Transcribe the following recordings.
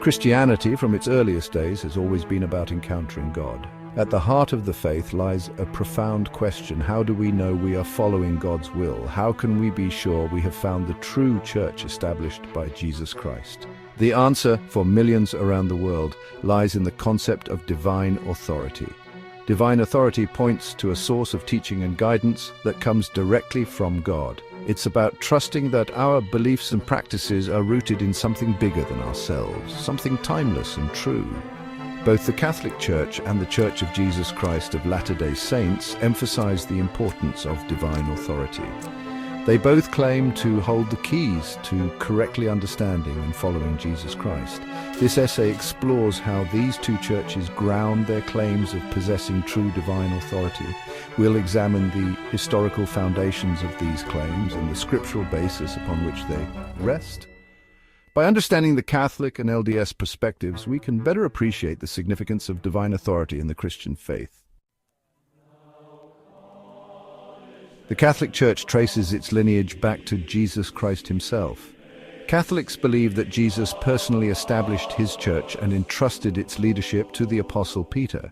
Christianity, from its earliest days, has always been about encountering God. At the heart of the faith lies a profound question: how do we know we are following God's will? How can we be sure we have found the true church established by Jesus Christ? The answer, for millions around the world, lies in the concept of divine authority. Divine authority points to a source of teaching and guidance that comes directly from God. It's about trusting that our beliefs and practices are rooted in something bigger than ourselves, something timeless and true. Both the Catholic Church and the Church of Jesus Christ of Latter-day Saints emphasize the importance of divine authority. They both claim to hold the keys to correctly understanding and following Jesus Christ. This essay explores how these two churches ground their claims of possessing true divine authority. We'll examine the historical foundations of these claims and the scriptural basis upon which they rest. By understanding the Catholic and LDS perspectives, we can better appreciate the significance of divine authority in the Christian faith. The Catholic Church traces its lineage back to Jesus Christ himself. Catholics believe that Jesus personally established his church and entrusted its leadership to the Apostle Peter.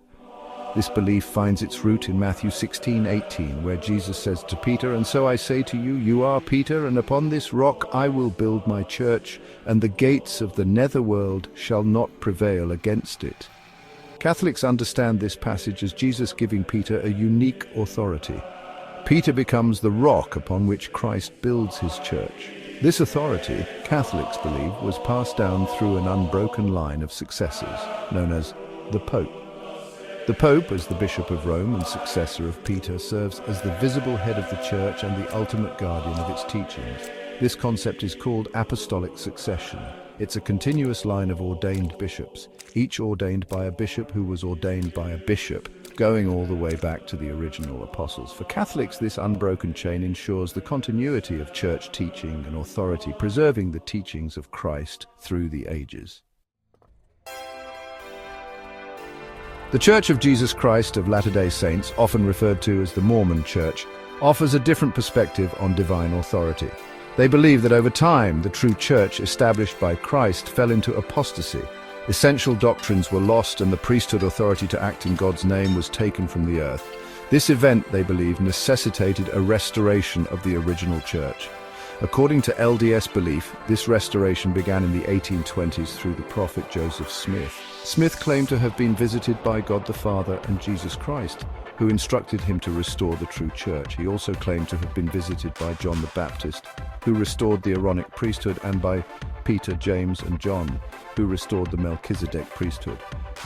This belief finds its root in Matthew 16:18, where Jesus says to Peter, "And so I say to you, you are Peter, and upon this rock I will build my church, and the gates of the netherworld shall not prevail against it." Catholics understand this passage as Jesus giving Peter a unique authority. Peter becomes the rock upon which Christ builds his church. This authority, Catholics believe, was passed down through an unbroken line of successors, known as the Pope. The Pope, as the Bishop of Rome and successor of Peter, serves as the visible head of the Church and the ultimate guardian of its teachings. This concept is called apostolic succession. It's a continuous line of ordained bishops, each ordained by a bishop who was ordained by a bishop, going all the way back to the original apostles. For Catholics, this unbroken chain ensures the continuity of church teaching and authority, preserving the teachings of Christ through the ages. The Church of Jesus Christ of Latter-day Saints, often referred to as the Mormon Church, offers a different perspective on divine authority. They believe that over time, the true church established by Christ fell into apostasy. Essential doctrines were lost and the priesthood authority to act in God's name was taken from the earth. This event, they believe, necessitated a restoration of the original church. According to LDS belief, this restoration began in the 1820s through the prophet Joseph Smith. Smith claimed to have been visited by God the Father and Jesus Christ, who instructed him to restore the true church. He also claimed to have been visited by John the Baptist, who restored the Aaronic priesthood, and by Peter, James, and John, who restored the Melchizedek priesthood.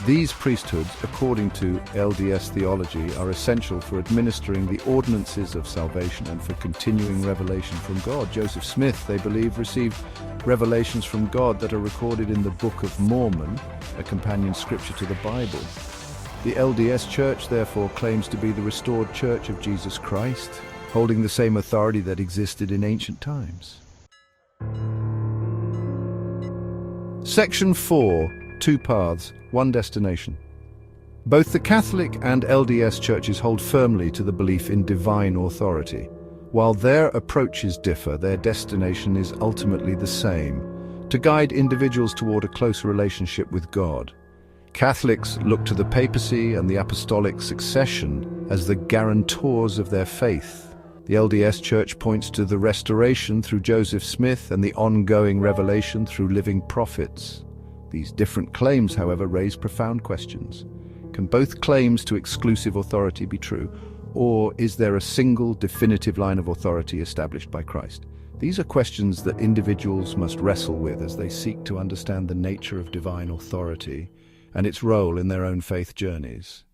These priesthoods, according to LDS theology, are essential for administering the ordinances of salvation and for continuing revelation from God. Joseph Smith, they believe, received revelations from God that are recorded in the Book of Mormon, a companion scripture to the Bible. The LDS Church, therefore, claims to be the restored Church of Jesus Christ, holding the same authority that existed in ancient times. Section 4. Two paths, one destination. Both the Catholic and LDS churches hold firmly to the belief in divine authority. While their approaches differ, their destination is ultimately the same: to guide individuals toward a closer relationship with God. Catholics look to the papacy and the apostolic succession as the guarantors of their faith. The LDS Church points to the restoration through Joseph Smith and the ongoing revelation through living prophets. These different claims, however, raise profound questions. Can both claims to exclusive authority be true, or is there a single definitive line of authority established by Christ? These are questions that individuals must wrestle with as they seek to understand the nature of divine authority and its role in their own faith journeys.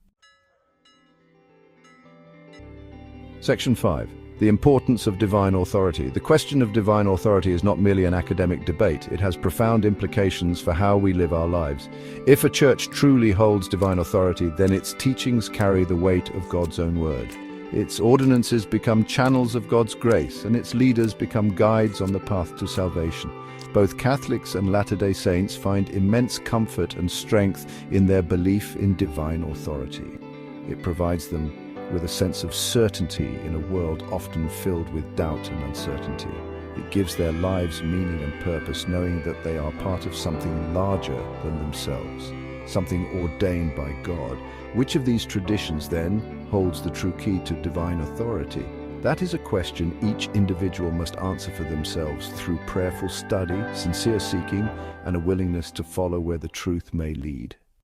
Section 5. The importance of divine authority. The question of divine authority is not merely an academic debate. It has profound implications for how we live our lives. If a church truly holds divine authority, then its teachings carry the weight of God's own word. Its ordinances become channels of God's grace, and its leaders become guides on the path to salvation. Both Catholics and Latter-day Saints find immense comfort and strength in their belief in divine authority. It provides them with a sense of certainty in a world often filled with doubt and uncertainty. It gives their lives meaning and purpose, knowing that they are part of something larger than themselves, something ordained by God. Which of these traditions, then, holds the true key to divine authority? That is a question each individual must answer for themselves through prayerful study, sincere seeking, and a willingness to follow where the truth may lead.